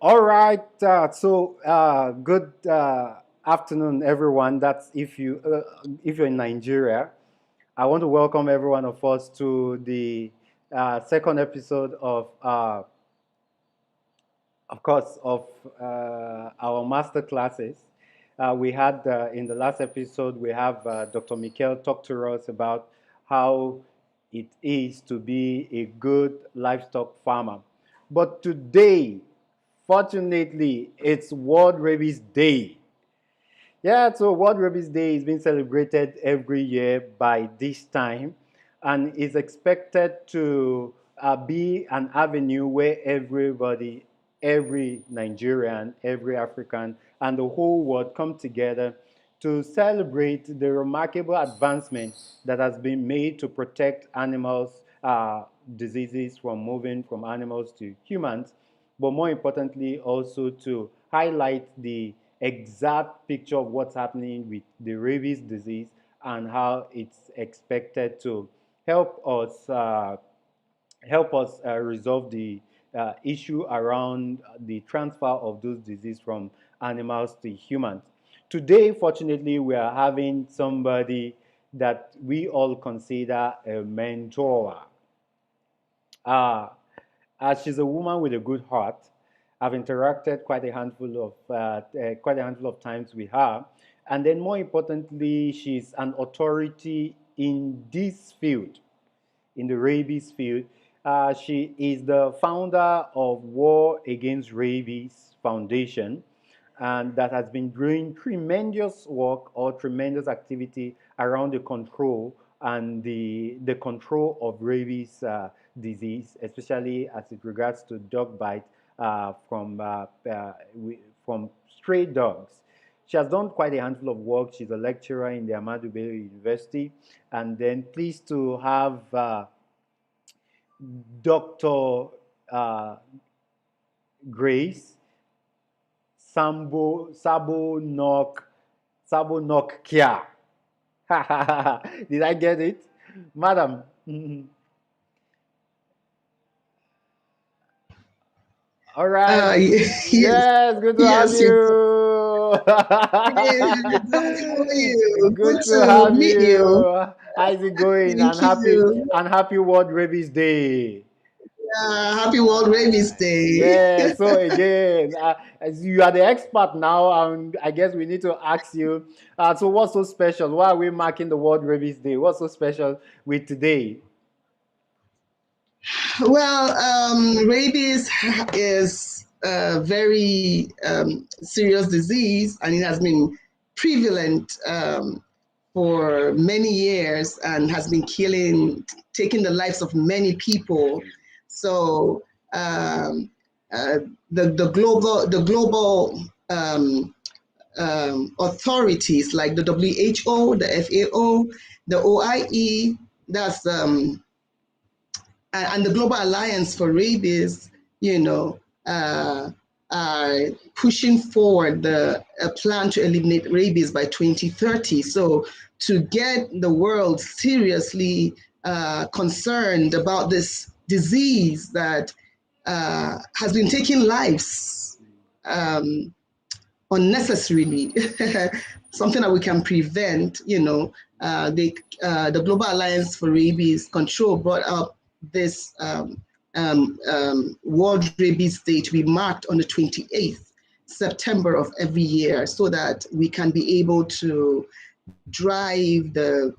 All right. Good afternoon, everyone. That's if you're in Nigeria. I want to welcome every one of us to the second episode of course, of our master classes. We had in the last episode we have Dr. Mikel talk to us about how it is to be a good livestock farmer. But today, fortunately, it's World Rabies Day. Yeah, so World Rabies Day is being celebrated every year by this time and is expected to be an avenue where everybody, every Nigerian, every African, and the whole world come together to celebrate the remarkable advancement that has been made to protect animals' diseases from moving from animals to humans, but more importantly, also to highlight the exact picture of what's happening with the rabies disease and how it's expected to help us resolve the issue around the transfer of those diseases from animals to humans. Today, fortunately, we are having somebody that we all consider a mentor. Uh, she's a woman with a good heart. I've interacted quite a handful of times with her, and then more importantly, she's an authority in this field, in the rabies field. She is the founder of War Against Rabies Foundation, and that has been doing tremendous work or tremendous activity around the control and the control of rabies disease, especially as it regards to dog bite from stray dogs. She has done quite a handful of work. She's a lecturer in the Ahmadu Bello University, and then pleased to have Dr. Uh, Grace Sabo Nok Kia. Did I get it, madam? All right. Yes, Yes, good to have yes, you you. did. Good for you. Good Good to to have meet you. you. How's it going? Thank you. And happy World Rabies Day. Happy World Rabies Day. Yeah, so again, as you are the expert now, I guess we need to ask you. So, what's so special? Why are we marking the World Rabies Day? What's so special with today? Well, rabies is a very serious disease, and it has been prevalent for many years and has been taking the lives of many people. So um, uh, the global authorities like the WHO, the FAO, the OIE, that's and the Global Alliance for Rabies, you know, uh, are pushing forward a plan to eliminate rabies by 2030. So to get the world seriously concerned about this disease that has been taking lives um, unnecessarily, something that we can prevent, the Global Alliance for Rabies Control brought up this World Rabies Day to be marked on the 28th September of every year so that we can be able to drive the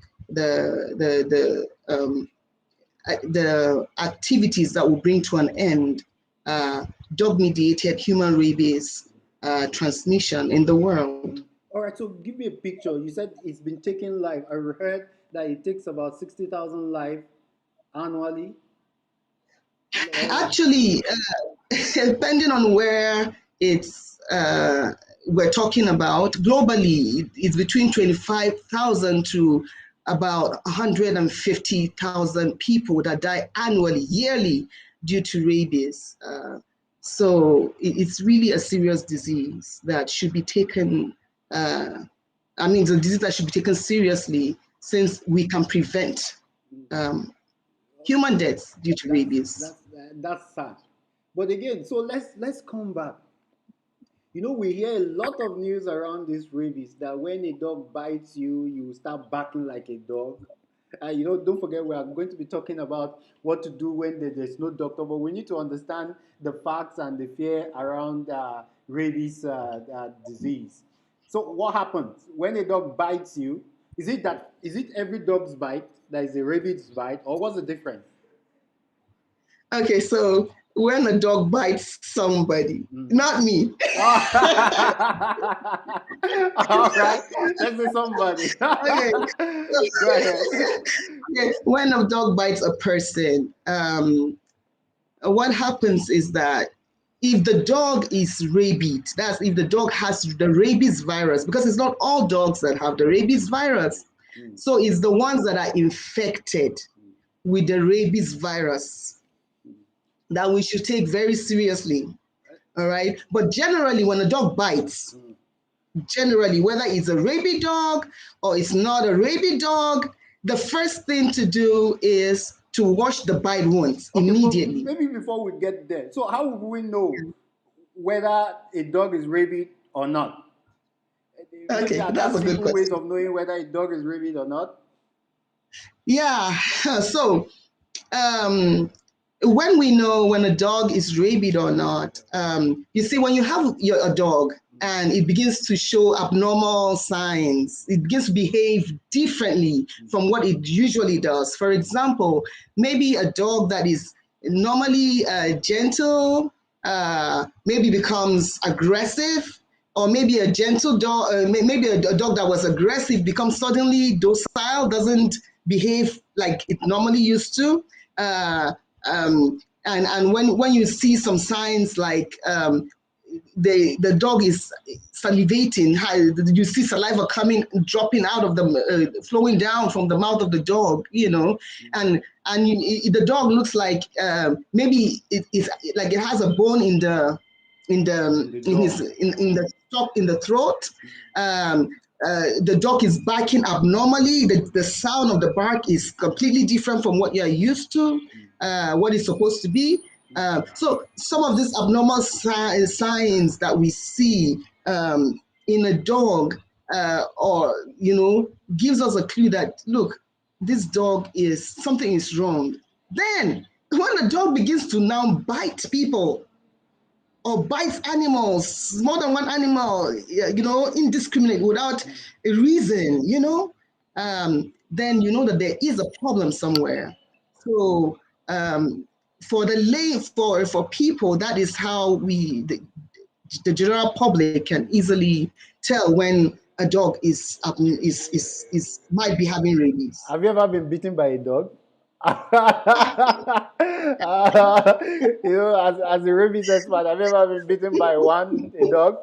activities that will bring to an end dog-mediated human rabies transmission in the world. All right, so give me a picture. You said it's been taking life. I heard that it takes about 60,000 life annually. Actually, depending on where we're talking about, globally, it's between 25,000 to about 150,000 people that die annually, yearly, due to rabies. So it's really a serious disease that should be taken. It's a disease that should be taken seriously since we can prevent um, human deaths due to rabies. That's sad. But again, so let's come back. We hear a lot of news around this rabies that when a dog bites you, you start barking like a dog. Don't forget we are going to be talking about what to do when there's no doctor, but we need to understand the facts and the fear around rabies disease. So, what happens when a dog bites you? Is it every dog's bite that is a rabies bite, or what's the difference? Okay, so when a dog bites somebody, not me. All right, let's say somebody. Okay, Go ahead. okay. When a dog bites a person, what happens is that if the dog is rabid, that's if the dog has the rabies virus, because it's not all dogs that have the rabies virus. Mm, So it's the ones that are infected with the rabies virus that we should take very seriously. All right. But generally, when a dog bites, mm. generally, whether it's a rabid dog or it's not a rabid dog, the first thing to do is to wash the bite wounds Okay, but immediately. maybe before we get there, so how will we know whether a dog is rabid or not? Maybe Okay, are there that's a good simple ways question. of knowing whether a dog is rabid or not? Yeah. So, um, when we know when a dog is rabid or not, you see, when you have a dog and it begins to show abnormal signs, it begins to behave differently from what it usually does. For example, maybe a dog that is normally gentle maybe becomes aggressive, or maybe a gentle dog, maybe a dog that was aggressive becomes suddenly docile, doesn't behave like it normally used to. Uh, and when you see some signs like the dog is salivating, you see saliva coming, dropping out of the, flowing down from the mouth of the dog, and the dog looks like maybe it's like it has a bone In the jaw. in the top in the throat. Um, the dog is barking abnormally. The sound of the bark is completely different from what you're used to, what it's supposed to be. So some of these abnormal signs that we see in a dog, or gives us a clue that, look, this dog is something is wrong. Then when the dog begins to now bite people or bites animals, more than one animal, indiscriminate without a reason, then you know that there is a problem somewhere. So for people, that is how the general public can easily tell when a dog is might be having rabies. Have you ever been bitten by a dog? As a rabies expert, have you ever been bitten by a dog?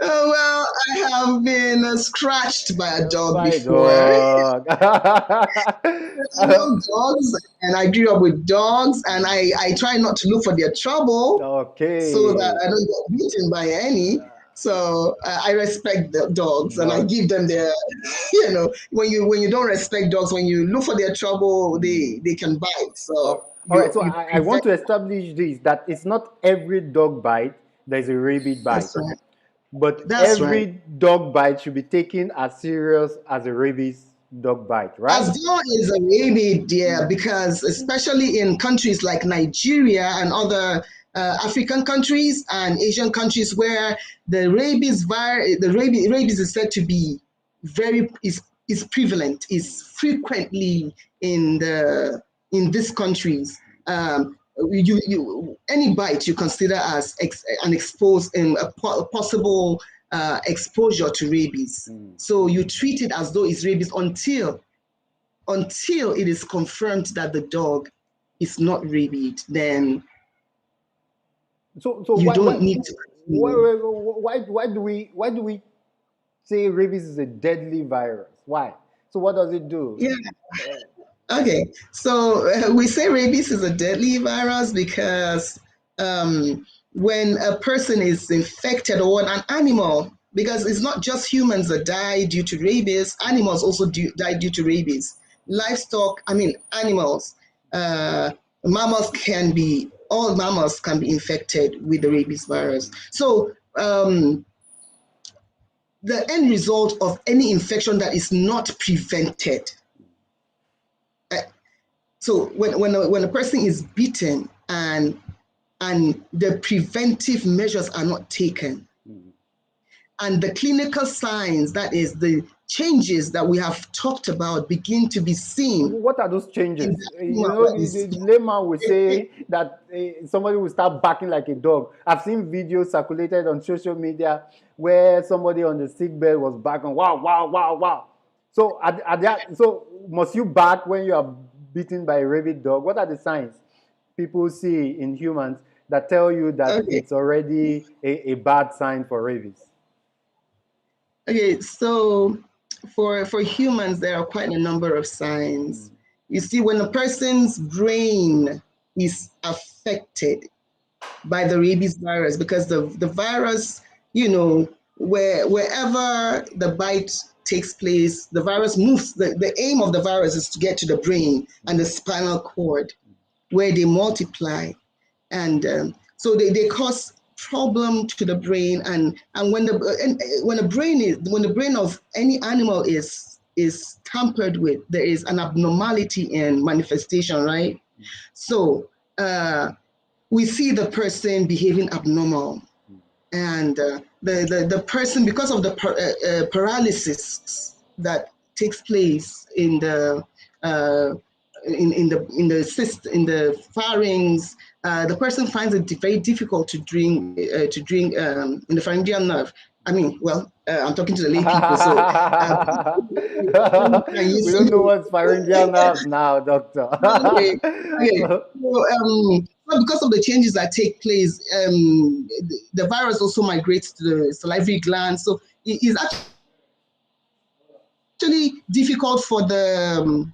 Oh, well, I have been scratched by a dog By a before. dog. I love dogs, and I grew up with dogs, and I try not to look for their trouble so that Okay. I don't get beaten by any. So I respect the dogs, and I No. give them their, when you don't respect dogs, when you look for their trouble, they can bite. So All right. you So you I want prevent. to establish this that it's not every dog bite that is a rabies bite, That's right. but That's right. every dog bite should be taken as serious as a rabies dog bite, right? As though is a rabid, yeah, because especially in countries like Nigeria and other African countries and Asian countries where the rabies is said to be very is prevalent, is frequently in these countries. Any bite you consider as an exposed and a possible exposure to rabies. So you treat it as though it's rabies until it is confirmed that the dog is not rabid, then So you why don't need to continue. why do we say rabies is a deadly virus? Why? So what does it do? Yeah. Okay. So we say rabies is a deadly virus because when a person is infected, or an animal, because it's not just humans that die due to rabies, animals also die due to rabies. Livestock, I mean, animals, uh, mammals can be all mammals can be infected with the rabies virus. So the end result of any infection that is not prevented. So when a person is bitten and the preventive measures are not taken, and the clinical signs, that is the changes that we have talked about, begin to be seen. What are those changes? The Is, layman will say that somebody will start barking like a dog. I've seen videos circulated on social media where somebody on the sick bed was barking, wow, wow, wow, wow. So, so must you bark when you are bitten by a rabid dog? What are the signs people see in humans that tell you that okay. it's already a bad sign for rabies? Okay, so for humans, there are quite a number of signs. You see, when a person's brain is affected by the rabies virus, because the virus, wherever the bite takes place, the virus moves. The aim of the virus is to get to the brain and the spinal cord, where they multiply. And so they cause problem to the brain, and when the brain of any animal is tampered with, there is an abnormality in manifestation, right? So we see the person behaving abnormal, and the person, because of the paralysis that takes place in the in the pharynx, the person finds it very difficult to drink in the pharyngeal nerve. I mean, well, I'm talking to the lay people, so you We don't know see, what's pharyngeal nerves now, doctor. okay, okay. So, because of the changes that take place, the virus also migrates to the salivary gland. So it is actually difficult for the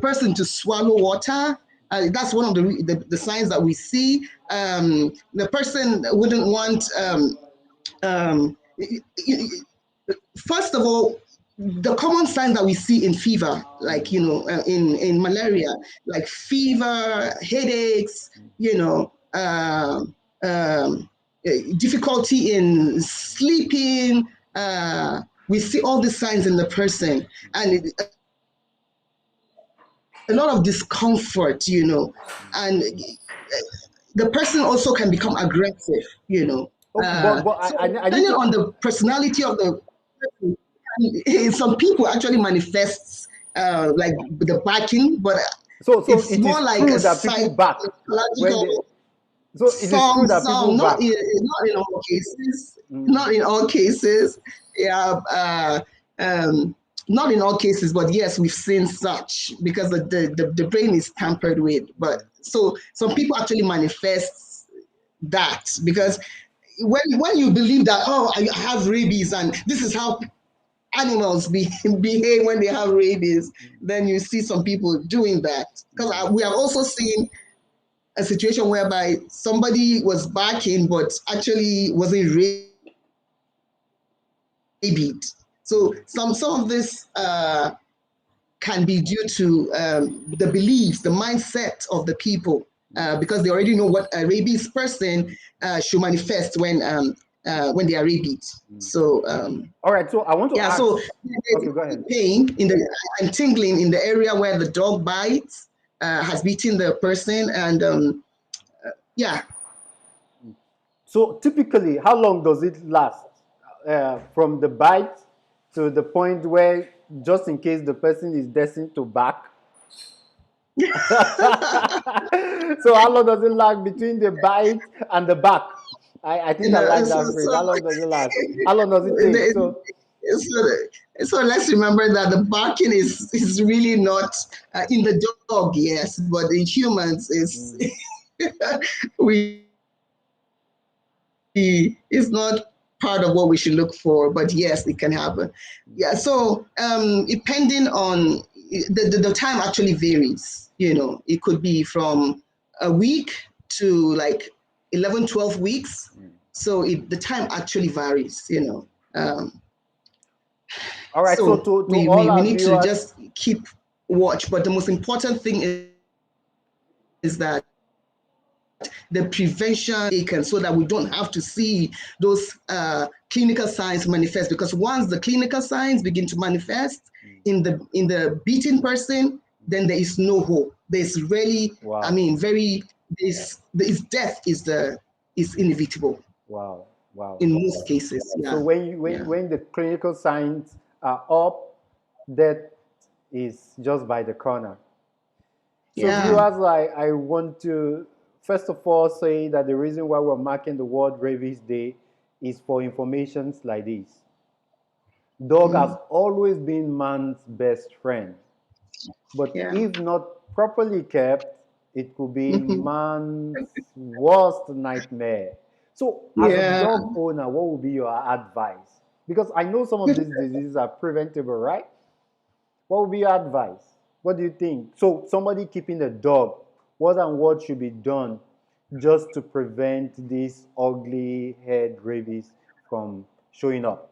person to swallow water. That's one of the signs that we see. The person wouldn't want. Um, First of all, the common signs that we see in fever, like in malaria, like fever, headaches, difficulty in sleeping. We see all these signs in the person, and a lot of discomfort, and the person also can become aggressive. Okay, but So I need depending to. on the personality of the person, some people actually manifests like the barking, but So it's it is more like true a that people back when they. psychological. So it is true that people Not back. not in all cases, not in all cases. Yeah, not in all cases, but yes, we've seen such, because the brain is tampered with. But so some people actually manifest that, because when you believe that, oh, I have rabies and this is how animals behave when they have rabies, then you see some people doing that. Because we have also seen a situation whereby somebody was barking but actually wasn't rabid. So some of this can be due to the beliefs, the mindset of the people, because they already know what a rabies person should manifest when they are rabid. So All right, so I want to yeah, ask. so Okay, go ahead. pain and tingling in the area where the dog bites has bitten the person, and yeah. So typically, how long does it last from the bite to the point where, just in case the person is destined to back? So how long does it last between the bite and the back? I think I like So, that phrase. How long does it last? How long does it take? So so let's remember that the barking is really not in the dog, yes, but in humans is we it's not part of what we should look for, but yes, it can happen. Yeah, so depending on the time actually varies. It could be from a week to like 11, 12 weeks. So the time actually varies. Um, all right, so so to we all our need to viewers, just keep watch. But the most important thing is that the prevention taken so that we don't have to see those clinical signs manifest. Because once the clinical signs begin to manifest in the beaten person, then there is no hope. There's really, Wow. I mean, this death is inevitable. Wow. Wow. In most cases. So Yeah. when the clinical signs are up, death is just by the corner. So Yeah. viewers, I want to first of all say that the reason why we're marking the World Rabies Day is for informations like this. Dog has Mm. always been man's best friend, but Yeah. if not properly kept, it could be Mhm. man's worst nightmare. So, as a Yeah. dog owner, what would be your advice? Because I know some of these diseases are preventable, right? What would be your advice? What do you think? So, somebody keeping a dog, what and what should be done just to prevent this ugly head rabies from showing up?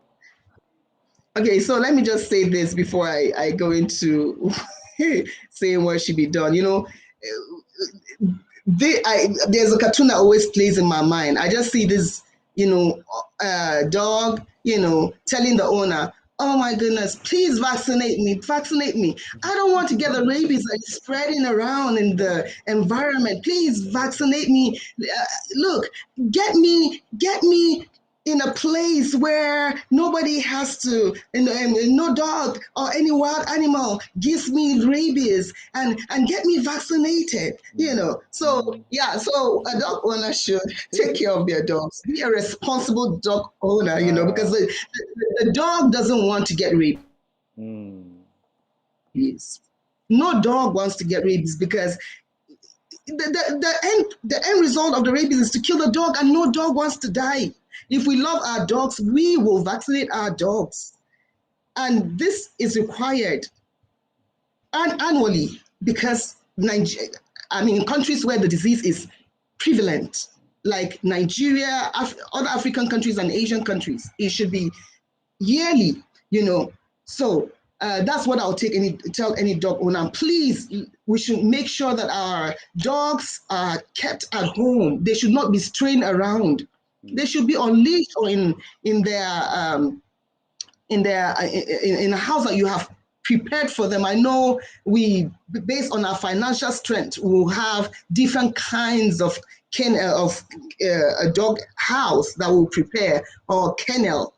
Okay, so let me just say this before I go into saying what should be done. There's a cartoon that always plays in my mind. I just see this, dog, telling the owner, "Oh my goodness, please vaccinate me. I don't want to get the rabies that's spreading around in the environment. Please vaccinate me. Look, get me in a place where nobody has to, and no dog or any wild animal gives me rabies, and get me vaccinated." So yeah, so a dog owner should take care of their dogs. Be a responsible dog owner, because Uh, the dog doesn't want to get rabies. mm, No dog wants to get rabies because the end result of the rabies is to kill the dog, and no dog wants to die. If we love our dogs, we will vaccinate our dogs. And this is required annually because in countries where the disease is prevalent, like Nigeria, other African countries and Asian countries, it should be yearly, So that's what I'll tell any dog owner. Please, we should make sure that our dogs are kept at home. They should not be straying around. They should be on leash or in their in a house that you have prepared for them. I know based on our financial strength, will have different kinds of a dog house that will prepare, or kennel,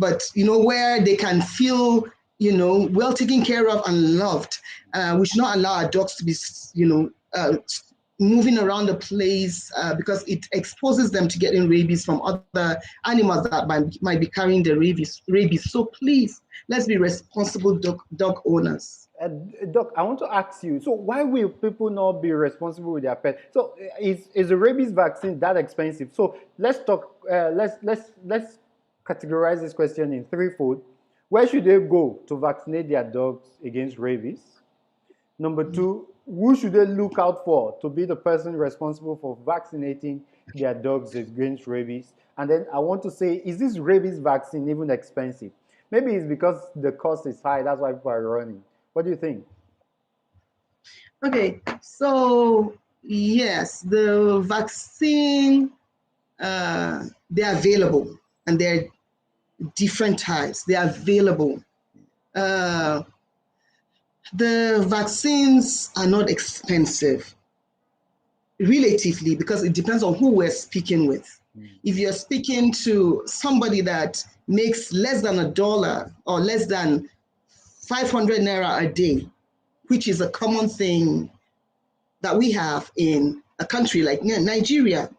but where they can feel well taken care of and loved. We should not allow our dogs to be moving around the place because it exposes them to getting rabies from other animals that might be carrying the rabies. So please, let's be responsible dog owners. Doc, I want to ask you. So, why will people not be responsible with their pet? So, is the rabies vaccine that expensive? So, let's talk. Let's categorize this question in threefold. Where should they go to vaccinate their dogs against rabies? Number two, who should they look out for to be the person responsible for vaccinating their dogs against rabies? And then I want to say, is this rabies vaccine even expensive? Maybe it's because the cost is high, that's why people are running. What do you think? Okay, so yes, the vaccine, they're available, and they're different types. They're available. Uh, the vaccines are not expensive relatively because it depends on who we're speaking with. If you're speaking to somebody that makes less than $1 or less than 500 naira a day, which is a common thing that we have in a country like Nigeria.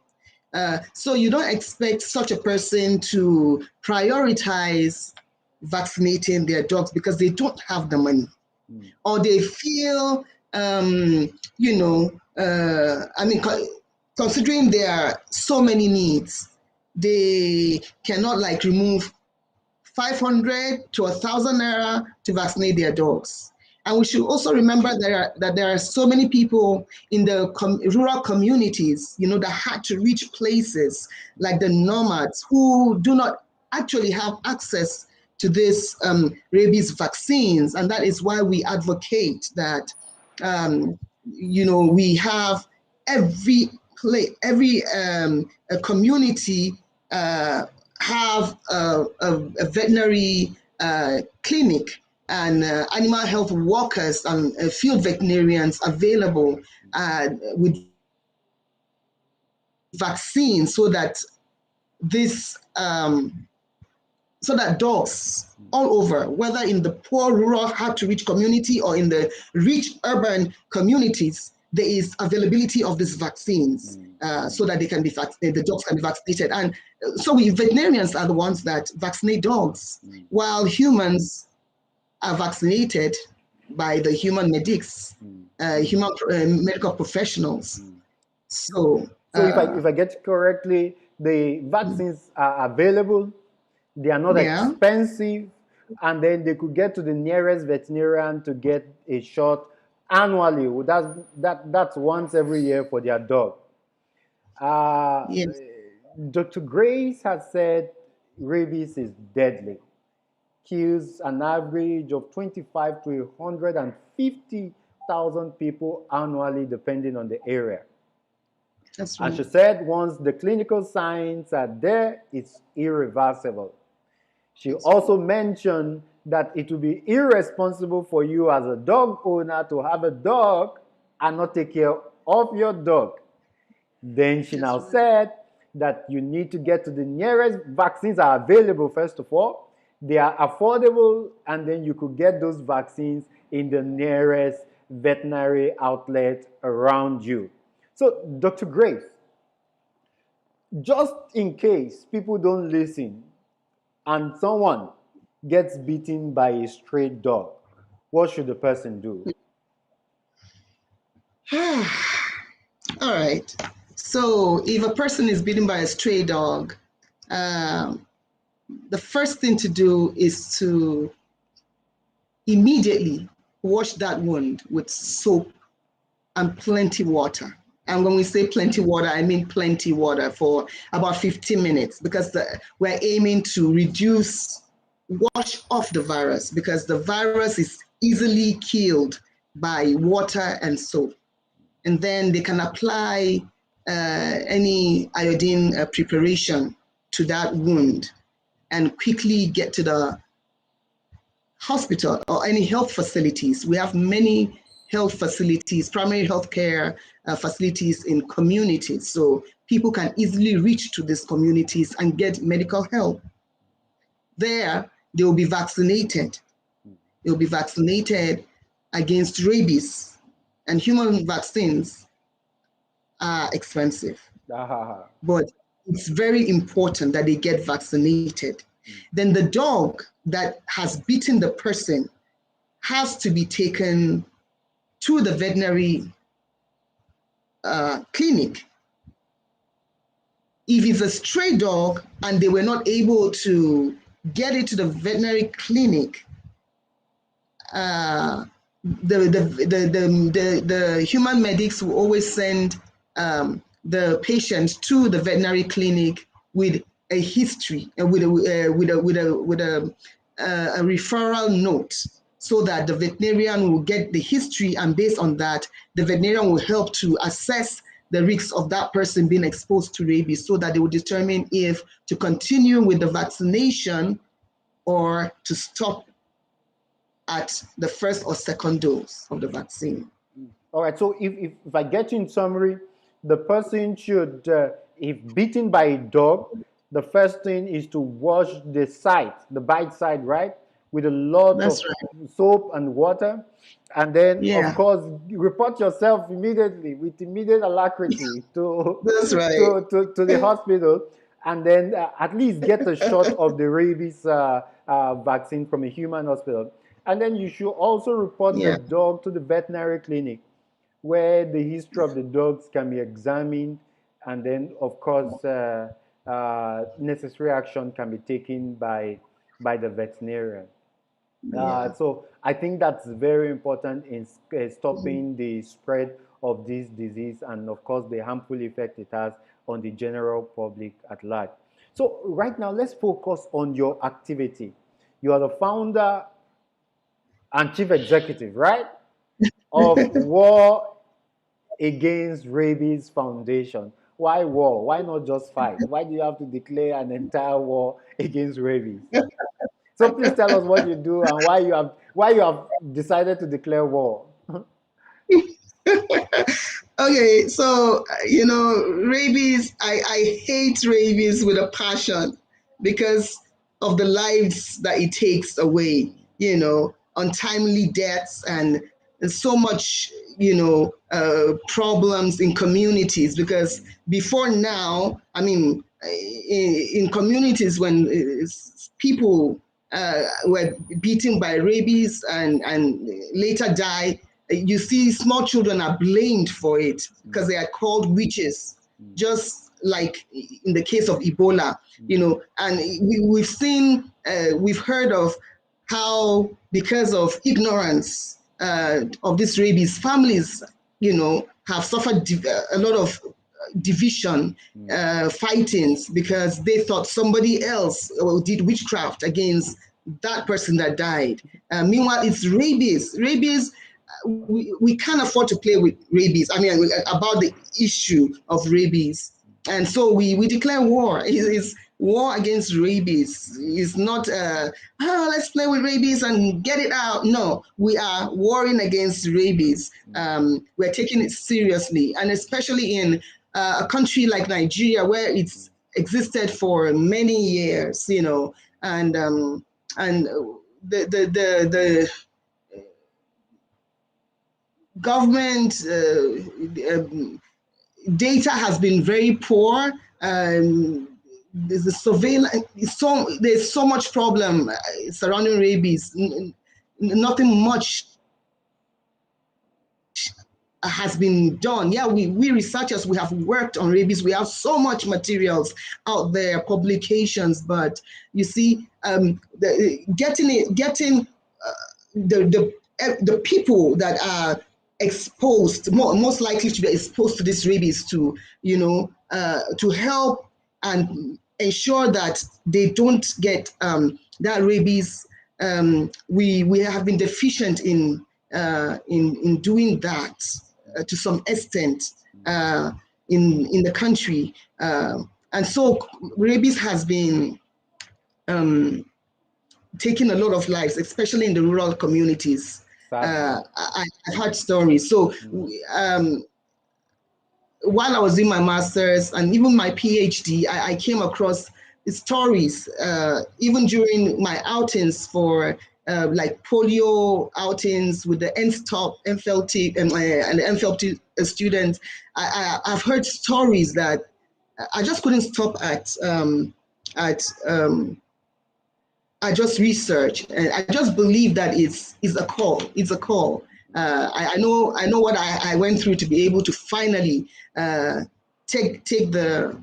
So you don't expect such a person to prioritize vaccinating their dogs because they don't have the money, or they feel, considering there are so many needs, they cannot remove 500 to 1,000 naira to vaccinate their dogs. And we should also remember that there are so many people in the rural communities, that had to reach places like the nomads who do not actually have access to this rabies vaccines. And that is why we advocate that, we have every every community have a veterinary clinic and animal health workers and field veterinarians available with vaccines this so that dogs all over, whether in the poor rural hard to reach community or in the rich urban communities, there is availability of these vaccines so that they can be vaccinated, the dogs can be vaccinated. And so we veterinarians are the ones that vaccinate dogs, while humans are vaccinated by the human medics, human medical professionals. So if I get correctly, the vaccines are available, they are not yeah, expensive, and then they could get to the nearest veterinarian to get a shot annually. That's once every year for their dog. Uh, yes, Dr. Grace has said rabies is deadly, kills an average of 25 to 150,000 people annually, depending on the area. that's And right. she said once the clinical signs are there, it's irreversible. She That's right. also mentioned that it would be irresponsible for you as a dog owner to have a dog and not take care of your dog. Then she That's now right. said that you need to get to the nearest vaccines are available, first of all. They are affordable, and then you could get those vaccines in the nearest veterinary outlet around you. So, Dr. Grace, just in case people don't listen and someone gets bitten by a stray dog, what should the person do? All right. So if a person is bitten by a stray dog, um, the first thing to do is to immediately wash that wound with soap and plenty water. And when we say plenty water, I mean plenty water for about 15 minutes because we're aiming to wash off the virus because the virus is easily killed by water and soap. And then they can apply any iodine preparation to that wound and quickly get to the hospital or any health facilities. We have many health facilities, primary health care facilities in communities. So people can easily reach to these communities and get medical help. There, they will be vaccinated. They will be vaccinated against rabies. And human vaccines are expensive, Ah, but it's very important that they get vaccinated. Then the dog that has bitten the person has to be taken to the veterinary clinic. If it's a stray dog and they were not able to get it to the veterinary clinic, the human medics will always send the patient to the veterinary clinic with a history and a referral note so that the veterinarian will get the history, and based on that, the veterinarian will help to assess the risks of that person being exposed to rabies so that they will determine if to continue with the vaccination or to stop at the first or second dose of the vaccine. all right. So if I get you in summary, the person should, if bitten by a dog, the first thing is to wash the site, the bite side, right, with a lot That's of right. soap and water, and then of Yeah, course report yourself immediately with immediate alacrity that's right. to the hospital, and then at least get a shot of the rabies vaccine from a human hospital, and then you should also report the Yeah, dog to the veterinary clinic where the history of the dogs can be examined, and then, of course, necessary action can be taken by the veterinarian. yeah, So I think that's very important in stopping the spread of this disease and, of course, the harmful effect it has on the general public at large. So right now, let's focus on your activity. You are the founder and chief executive, right, of WARF against Rabies Foundation. Why war? Why not just fight? Why do you have to declare an entire war against rabies? So please tell us what you do and why you have decided to declare war. Okay, so rabies. I hate rabies with a passion because of the lives that it takes away. Untimely deaths and so much problems in communities. Because before now, I mean, in communities when people were beaten by rabies and later die, you see small children are blamed for it because they are called witches, just like in the case of Ebola. And we've heard of how, because of ignorance of this rabies, families have suffered a lot of division, fightings, because they thought somebody else did witchcraft against that person that died. Meanwhile, it's rabies. Rabies, we can't afford to play with rabies. I mean, about the issue of rabies. And so we declare war. It's war against rabies. It's not, let's play with rabies and get it out. No, we are warring against rabies. We're taking it seriously. And especially in a country like Nigeria, where it's existed for many years, and the government data has been very poor. There's a surveillance. There's so much problem surrounding rabies. Nothing much has been done. Yeah, we researchers, we have worked on rabies. We have so much materials out there, publications, but you see, getting the people that are exposed, most likely to be exposed to this rabies, to help and ensure that they don't get that rabies. We have been deficient in doing that to some extent in the country, and so rabies has been taking a lot of lives, especially in the rural communities. Sadly. I've heard stories. So while I was doing my master's and even my PhD, I came across stories, even during my outings for like polio outings with the NFLT and the NFLT students. I've heard stories that I just couldn't stop at I just research, and I just believe that it's a call. It's a call. I know what I went through to be able to finally take the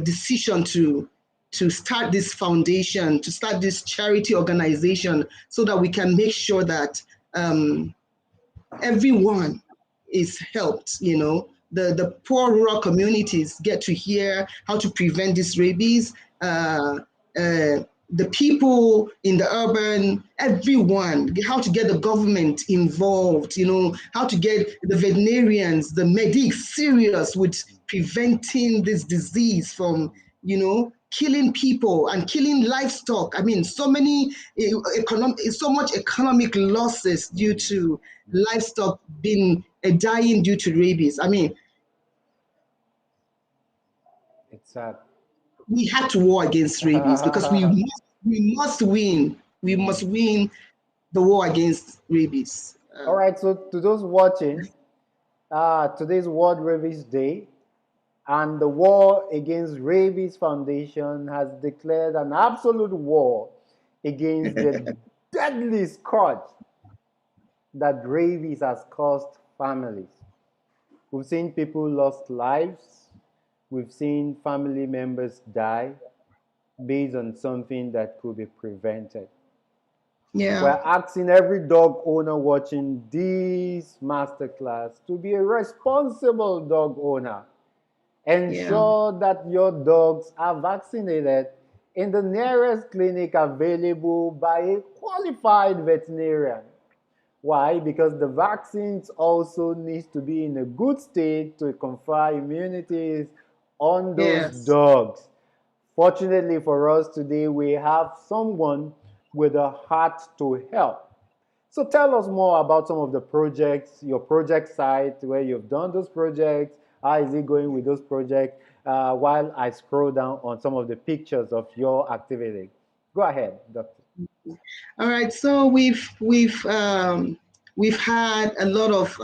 decision to start this foundation, to start this charity organization, so that we can make sure that everyone is helped. The poor rural communities get to hear how to prevent this rabies. The people in the urban, everyone, how to get the government involved, how to get the veterinarians, the medics serious with preventing this disease from, killing people and killing livestock. I mean, so much economic losses due to livestock being dying due to rabies. I mean, It's sad. we had to war against rabies because we must win. We must win the war against rabies. All right, so to those watching, today's World Rabies Day, and the War Against Rabies Foundation has declared an absolute war against the deadly scourge that rabies has caused families. We've seen people lost lives. We've seen family members die based on something that could be prevented. Yeah, We're asking every dog owner watching this masterclass to be a responsible dog owner. yeah, Ensure that your dogs are vaccinated in the nearest clinic available by a qualified veterinarian. Why? Because the vaccines also needs to be in a good state to confer immunities on those Yes. dogs. Fortunately for us today, we have someone with a heart to help. So tell us more about some of the projects, your project site, where you've done those projects. How is it going with those projects? While I scroll down on some of the pictures of your activity. Go ahead, Doctor. All right, so we've had a lot of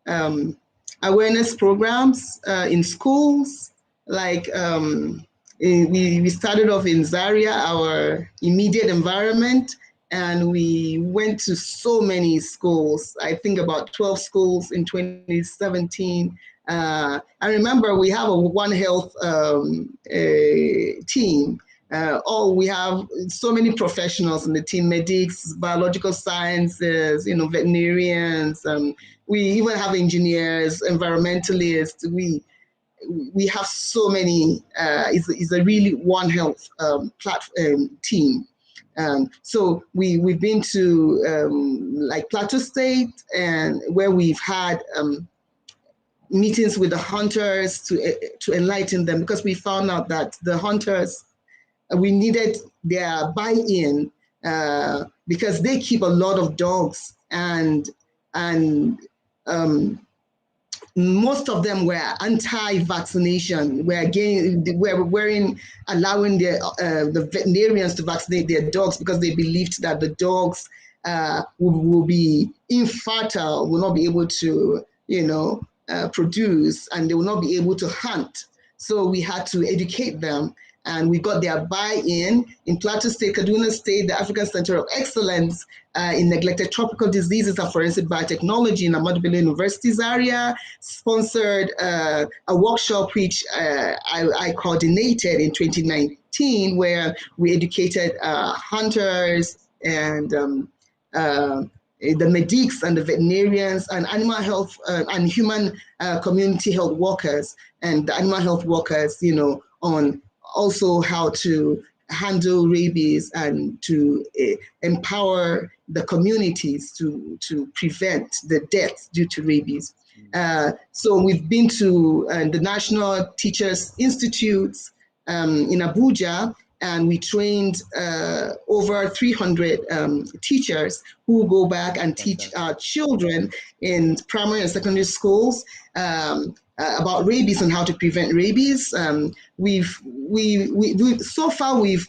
um, awareness programs in schools. Like we started off in Zaria, our immediate environment, and we went to so many schools. I think about 12 schools in 2017. I remember we have a One Health team. We have so many professionals in the team: medics, biological sciences, veterinarians. We even have engineers, environmentalists. We have so many. It's a really One Health platform team. So we've been to like Plateau State, and where we've had meetings with the hunters to enlighten them, because we found out that the hunters, we needed their buy-in, because they keep a lot of dogs, and um, most of them were anti-vaccination. We're allowing the veterinarians to vaccinate their dogs because they believed that the dogs will be infertile, will not be able to, produce, and they will not be able to hunt. So we had to educate them, and we got their buy-in. In Plateau State, Kaduna State, the African Center of Excellence in Neglected Tropical Diseases and Forensic Biotechnology in Ahmadu Bello University's area sponsored a workshop which I coordinated in 2019, where we educated hunters and the medics and the veterinarians and animal health and human community health workers and the animal health workers, on also how to handle rabies and to empower the communities to prevent the deaths due to rabies. So we've been to the National Teachers Institutes in Abuja, and we trained over 300 teachers who go back and teach our children in primary and secondary schools about rabies and how to prevent rabies. So far we've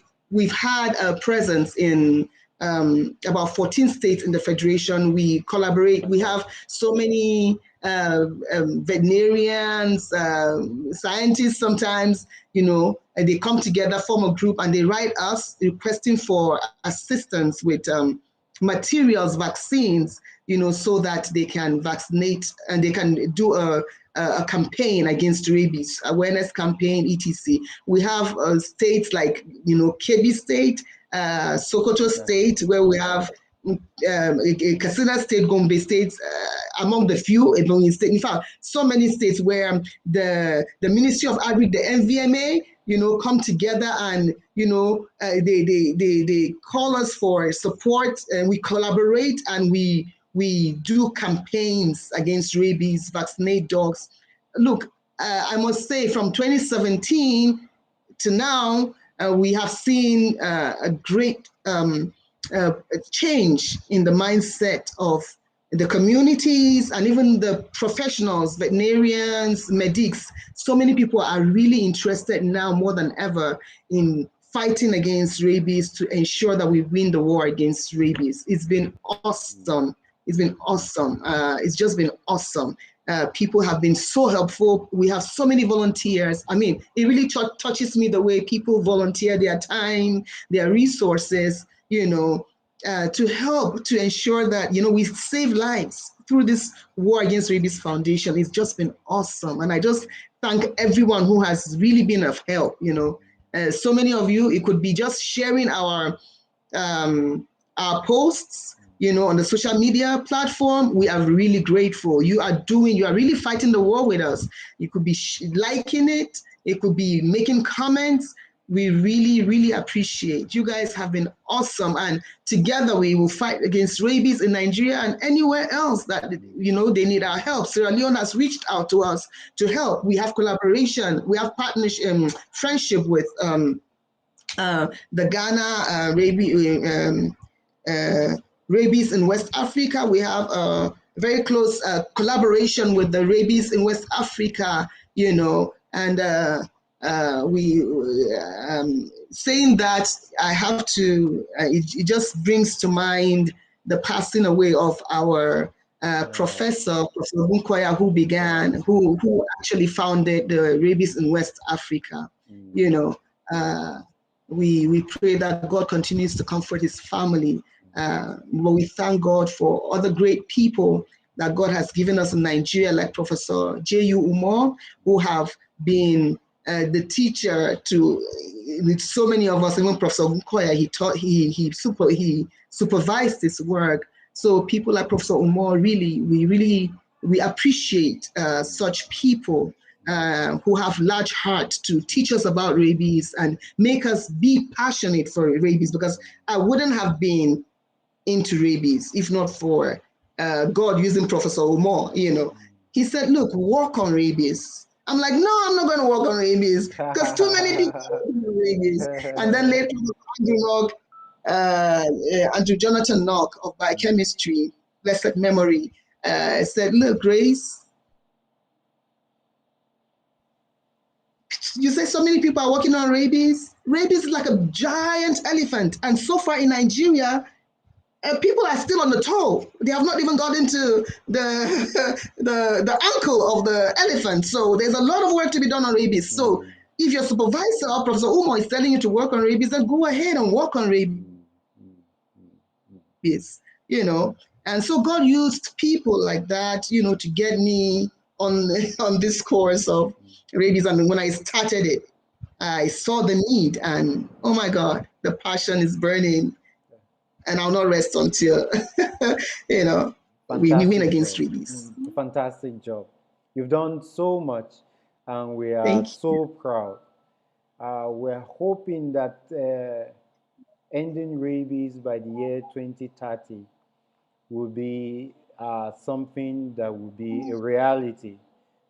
had a presence in about 14 states in the federation. We collaborate. We have so many veterinarians, scientists. Sometimes, and they come together, form a group, and they write us requesting for assistance with materials, vaccines, so that they can vaccinate and they can do a campaign against rabies, awareness campaign, etc. We have states like, Kebbi State, Sokoto State, where we have Katsina State, Gombe State, among the few, Ebonyi State. In fact, so many states where the Ministry of Agri, the NVMA, come together and, they call us for support, and we collaborate, and we do campaigns against rabies, vaccinate dogs. Look, I must say, from 2017 to now, we have seen a great change in the mindset of the communities and even the professionals, veterinarians, medics. So many people are really interested now more than ever in fighting against rabies to ensure that we win the war against rabies. It's been awesome. It's been awesome. It's just been awesome. People have been so helpful. We have so many volunteers. I mean, it really touches me the way people volunteer their time, their resources, to help to ensure that, we save lives through this War Against Rabies Foundation. It's just been awesome. And I just thank everyone who has really been of help, so many of you. It could be just sharing our posts, on the social media platform. We are really grateful. You are really fighting the war with us. You could be liking it. It could be making comments. We really, really appreciate. You guys have been awesome. And together we will fight against rabies in Nigeria and anywhere else that, they need our help. Sierra Leone has reached out to us to help. We have collaboration. We have partnership, friendship with the Ghana rabies in West Africa. We have a very close collaboration with the rabies in West Africa, and we saying that I have to, it just brings to mind the passing away of our Professor Bunkoya, who actually founded the rabies in West Africa. We pray that God continues to comfort his family. But we thank God for other great people that God has given us in Nigeria, like Professor J.U. Umar, who have been the teacher to so many of us. Even Professor Nkoya, he supervised this work. So people like Professor Umar, we appreciate such people who have large heart to teach us about rabies and make us be passionate for rabies, because I wouldn't have been into rabies if not for God using Professor Umar. He said, look, work on rabies. I'm like, no, I'm not going to work on rabies because too many people are working on rabies. And then later, Andrew Jonathan Knock of biochemistry, blessed memory, said, look, Grace, you say so many people are working on rabies. Rabies is like a giant elephant. And so far in Nigeria, people are still on the toe. They have not even got into the ankle of the elephant. So there's a lot of work to be done on rabies. So if your supervisor, Professor Umo, is telling you to work on rabies, then go ahead and work on rabies. And so God used people like that, to get me on this course of rabies. And when I started it, I saw the need, and oh my God, the passion is burning. And I'll not rest until, we win against rabies. Fantastic job. You've done so much, and we are so proud. We're hoping that ending rabies by the year 2030 will be something that will be a reality,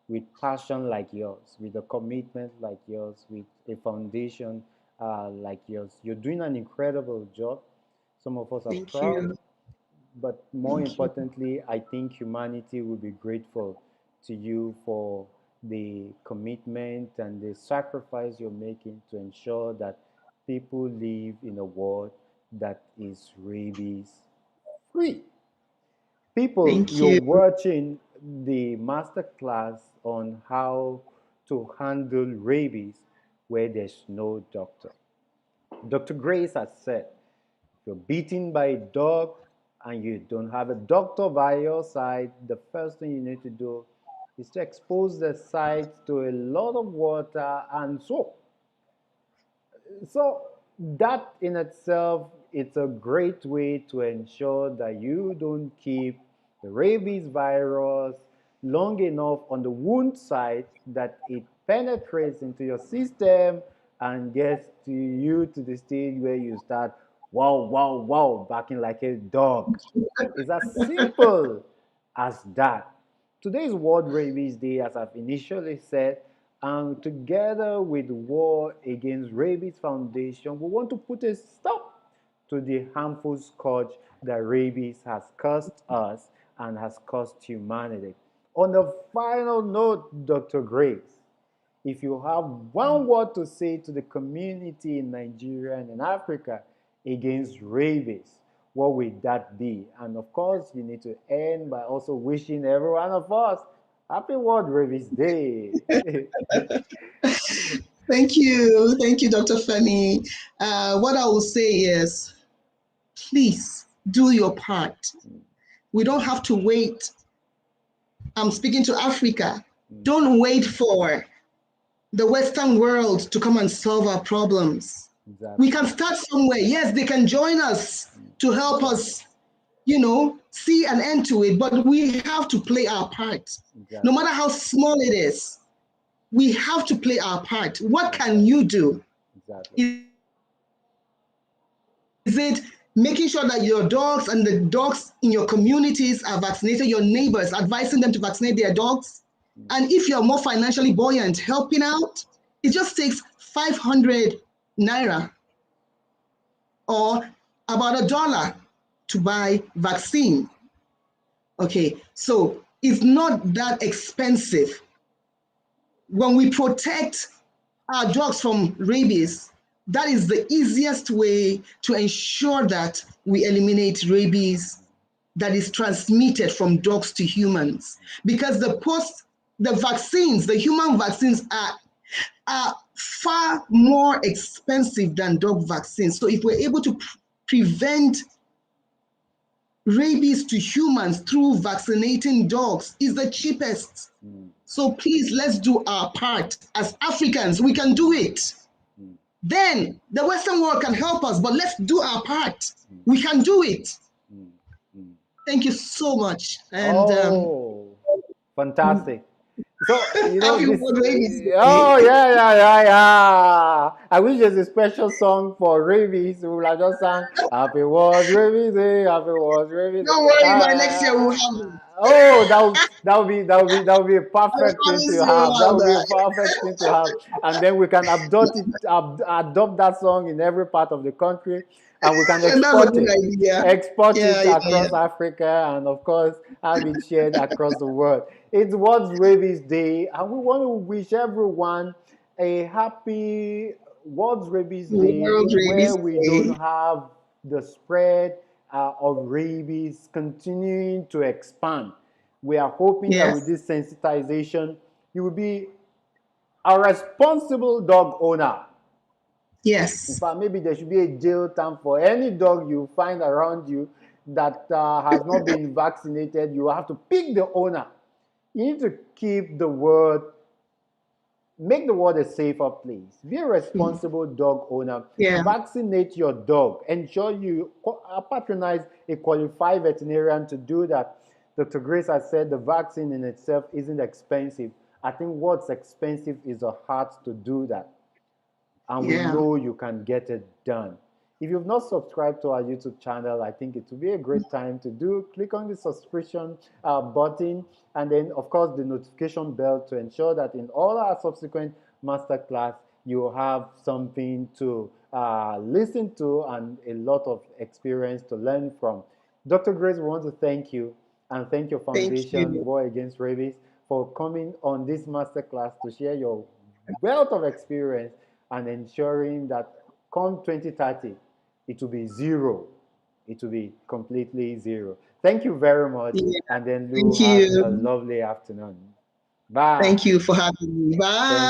with passion like yours, with a commitment like yours, with a foundation like yours. You're doing an incredible job. Some of us are proud, but more importantly, I think humanity will be grateful to you for the commitment and the sacrifice you're making to ensure that people live in a world that is rabies free. People, you're watching the master class on how to handle rabies where there's no doctor. Dr. Grace has said, if you're beaten by a dog and you don't have a doctor by your side, the first thing you need to do is to expose the site to a lot of water and soap. So that in itself, it's a great way to ensure that you don't keep the rabies virus long enough on the wound site that it penetrates into your system and gets to you to the stage where you start wow, wow, wow, barking like a dog. It's as simple as that. Today is World Rabies Day, as I've initially said, and together with the War Against Rabies Foundation, we want to put a stop to the harmful scourge that rabies has caused us and has caused humanity. On the final note, Dr. Grace, if you have one word to say to the community in Nigeria and in Africa against rabies, what would that be? And of course, you need to end by also wishing every one of us Happy World Rabies Day. Thank you. Thank you, Dr. Femi. What I will say is, please do your part. We don't have to wait. I'm speaking to Africa. Don't wait for the Western world to come and solve our problems. Exactly. We can start somewhere. Yes, they can join us to help us, see an end to it, but we have to play our part. Exactly. No matter how small it is, we have to play our part. What can you do? Exactly. Is it making sure that your dogs and the dogs in your communities are vaccinated, your neighbors, advising them to vaccinate their dogs? Mm. And if you're more financially buoyant, helping out, it just takes 500 naira or about $1 to buy vaccine. Okay, so it's not that expensive. When we protect our dogs from rabies, that is the easiest way to ensure that we eliminate rabies that is transmitted from dogs to humans. Because the vaccines, the human vaccines are far more expensive than dog vaccines. So if we're able to prevent rabies to humans through vaccinating dogs, is the cheapest. Mm. So please, let's do our part. As Africans, we can do it. Mm. Then the Western world can help us, but let's do our part. Mm. We can do it. Mm. Mm. Thank you so much. And Oh, fantastic. So, happy this. World Rabies Oh, Day. yeah, yeah, yeah, yeah. I wish there's a special song for rabies. We will have just sang Happy was Rabies Day, Happy was Rabies Day. Don't worry, by next year we'll have them. Oh, that would be a I perfect thing promise to you have. we'll That have would be a that. perfect thing to have, and then we can adopt that song in every part of the country, and we can And that's a export good it idea. export it Yeah, yeah, yeah. across Africa, and of course have it shared across the world. It's World Rabies Day, and we want to wish everyone a happy World Rabies Day World where Rabies we don't Day. have the spread of rabies continuing to expand. We are hoping that with Yes, this sensitization, you will be a responsible dog owner. In yes. fact, maybe there should be a jail term for any dog you find around you that has not been vaccinated. You have to pick the owner. You need to keep the world, make the world a safer place. Be a responsible dog owner. Yeah. Vaccinate your dog. Ensure you patronize a qualified veterinarian to do that. Dr. Grace has said the vaccine in itself isn't expensive. I think what's expensive is the heart to do that, and we Yeah. know you can get it done. If you've not subscribed to our YouTube channel, I think it would be a great time to do. Click on the subscription button, and then, of course, the notification bell to ensure that in all our subsequent masterclass, you have something to listen to and a lot of experience to learn from. Dr. Grace, we want to thank you and thank your Thank foundation, you. War Against Rabies, for coming on this masterclass to share your wealth of experience and ensuring that come 2030, it will be zero. It will be completely zero. Thank you very much. Yeah. And then Thank you have a you. lovely afternoon. Bye. Thank you for having me. Thank Bye.